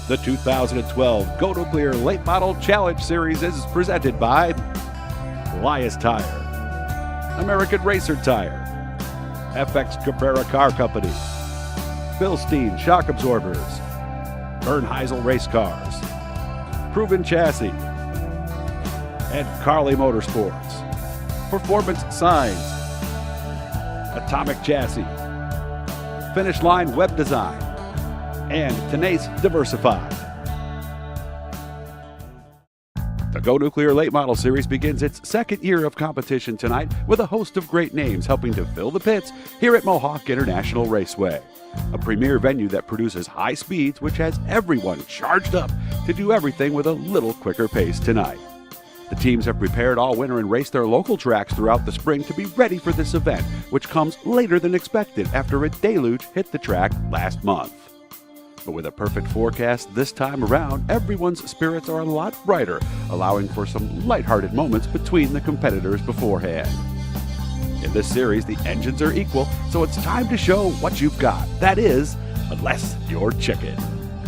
The 2012 Go Nuclear Late Model Challenge Series is presented by Elias Tire, American Racer Tire, FX Cabrera Car Company, Bilstein Shock Absorbers, Bernheisel Race Cars, Proven Chassis, and Carly Motorsports, Performance Signs, Atomic Chassis, Finish Line Web Design, and Tenace Diversified. The Go Nuclear Late Model Series begins its second year of competition tonight with a host of great names helping to fill the pits here at Mohawk International Raceway, a premier venue that produces high speeds which has everyone charged up to do everything with a little quicker pace tonight. The teams have prepared all winter and raced their local tracks throughout the spring to be ready for this event, which comes later than expected after a deluge hit the track last month. But with a perfect forecast this time around, everyone's spirits are a lot brighter, allowing for some lighthearted moments between the competitors beforehand. In this series, the engines are equal, so it's time to show what you've got. That is, unless you're chicken.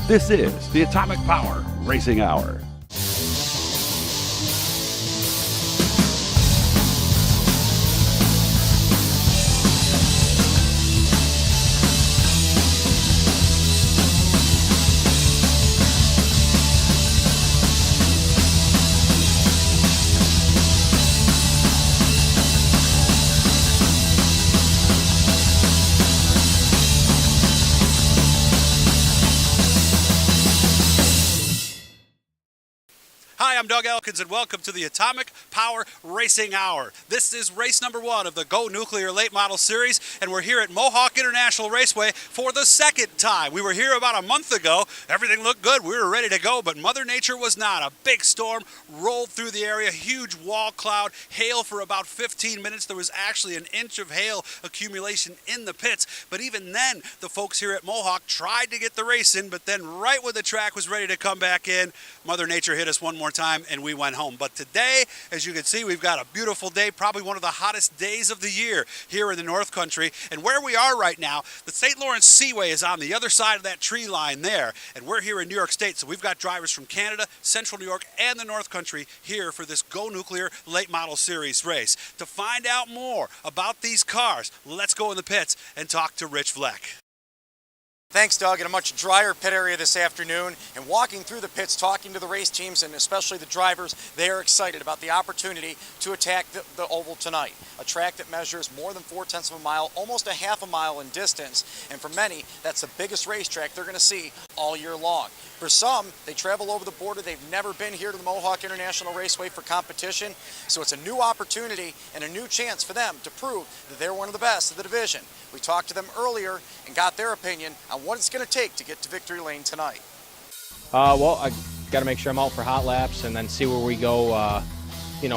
This is the Atomic Power Racing Hour. I'm Doug Elkins, and welcome to the Atomic Power Racing Hour. This is race number 1 of the Go Nuclear Late Model Series, and we're here at Mohawk International Raceway for the second time. We were here about a month ago. Everything looked good. We were ready to go, but Mother Nature was not. A big storm rolled through the area, huge wall cloud, hail for about 15 minutes. There was actually an inch of hail accumulation in the pits, but even then, the folks here at Mohawk tried to get the race in, but then right when the track was ready to come back in, Mother Nature hit us one more time and we went home. But today, as you can see, we've got a beautiful day, probably one of the hottest days of the year here in the North Country. And where we are right now, the St. Lawrence Seaway is on the other side of that tree line there, and we're here in New York State, so we've got drivers from Canada, Central New York, and the North Country here for this Go Nuclear Late Model Series race. To find out more about these cars, let's go in the pits and talk to Rich Vleck. Thanks, Doug. In a much drier pit area this afternoon, and walking through the pits, talking to the race teams and especially the drivers, they are excited about the opportunity to attack the oval tonight. A track that measures more than 4/10 of a mile, almost a half a mile in distance, and for many, that's the biggest racetrack they're going to see all year long. For some, they travel over the border. They've never been here to the Mohawk International Raceway for competition, so it's a new opportunity and a new chance for them to prove that they're one of the best of the division. We talked to them earlier and got their opinion on what it's going to take to get to victory lane tonight. Well, I got to make sure I'm out for hot laps and then see where we go,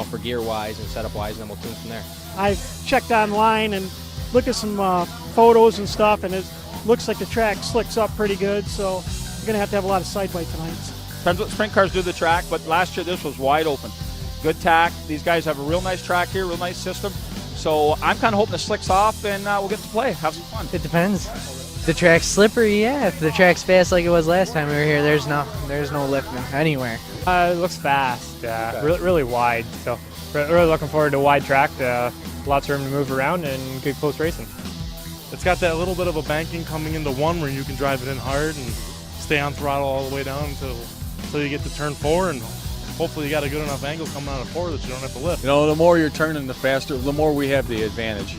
for gear-wise and setup-wise, and then we'll tune from there. I've checked online and looked at some photos and stuff, and it looks like the track slicks up pretty good, so we're going to have a lot of side bite tonight. Depends what sprint cars do to the track, but last year this was wide open. Good tack. These guys have a real nice track here, real nice system. So I'm kind of hoping it slicks off and we'll get to play, have some fun. It depends. The track's slippery, yeah. If the track's fast like it was last time we were here, there's no lifting anywhere. It looks fast, really wide. So really looking forward to a wide track, lots of room to move around and good close racing. It's got that little bit of a banking coming into 1 where you can drive it in hard and stay on throttle all the way down until you get to turn 4, and hopefully you got a good enough angle coming out of 4 that you don't have to lift. The more you're turning, the faster, the more we have the advantage.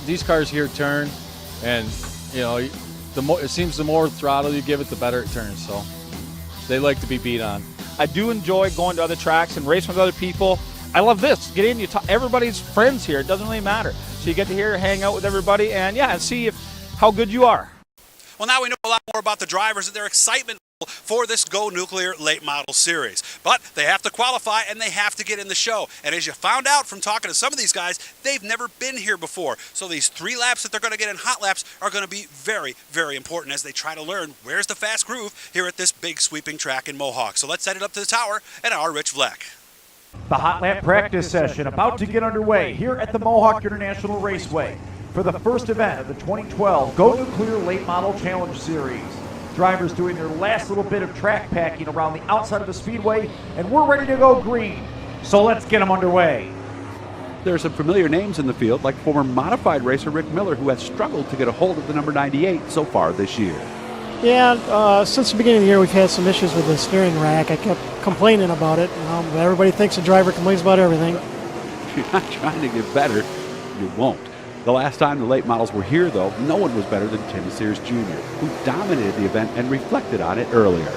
These cars here turn, and it seems the more throttle you give it, the better it turns. So they like to be beat on. I do enjoy going to other tracks and racing with other people. I love this. Get in, everybody's friends here. It doesn't really matter. So you get to hear, hang out with everybody, and see how good you are. Well, now we know a lot more about the drivers and their excitement for this Go Nuclear Late Model Series. But they have to qualify and they have to get in the show. And as you found out from talking to some of these guys, they've never been here before. So these 3 laps that they're going to get in hot laps are going to be very, very important as they try to learn where's the fast groove here at this big sweeping track in Mohawk. So let's set it up to the tower and our Rich Vleck. The hot lap practice session about to get underway here at the Mohawk International Raceway for the first event of the 2012 Go Nuclear Late Model Challenge Series. Drivers doing their last little bit of track packing around the outside of the speedway, and we're ready to go green. So let's get them underway. There are some familiar names in the field, like former modified racer Rick Miller, who has struggled to get a hold of the number 98 so far this year. Yeah, since the beginning of the year, we've had some issues with the steering rack. I kept complaining about it. But everybody thinks a driver complains about everything. If you're not trying to get better, you won't. The last time the late models were here, though, no one was better than Tim Sears Jr., who dominated the event and reflected on it earlier.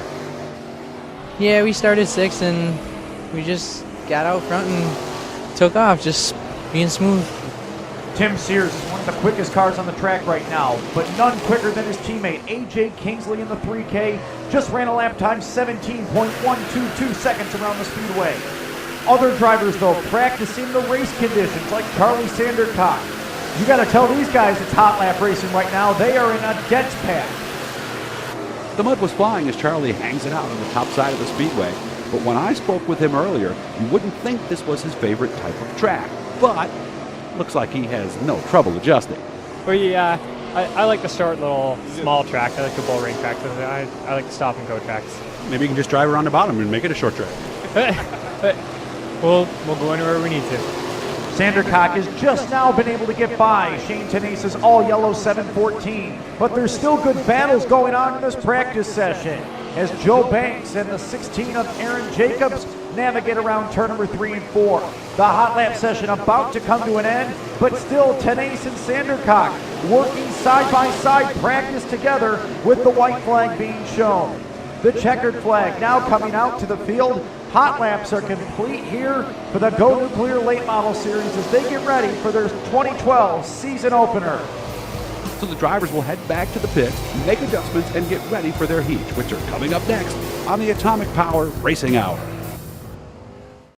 Yeah, we started sixth and we just got out front and took off, just being smooth. Tim Sears is one of the quickest cars on the track right now, but none quicker than his teammate A.J. Kingsley in the 3K. Just ran a lap time 17.122 seconds around the speedway. Other drivers, though, practicing the race conditions, like Charlie Sandercock. You got to tell these guys it's hot lap racing right now. They are in a dense pack. The mud was flying as Charlie hangs it out on the top side of the speedway. But when I spoke with him earlier, you wouldn't think this was his favorite type of track. But looks like he has no trouble adjusting. Well, yeah, I like the short little small tracks. I like the bull ring tracks. I like the stop and go tracks. Maybe you can just drive around the bottom and make it a short track. We'll go anywhere we need to. Sandercock has just now been able to get by Shane Tenace's all-yellow 714, but there's still good battles going on in this practice session as Joe Banks and the 16 of Aaron Jacobs navigate around turn number 3 and 4. The hot lap session about to come to an end, but still Tenace and Sandercock working side by side, practice together with the white flag being shown. The checkered flag now coming out to the field. Hot laps are complete here for the Go Nuclear Late Model Series as they get ready for their 2012 season opener. So the drivers will head back to the pits, make adjustments, and get ready for their heats, which are coming up next on the Atomic Power Racing Hour.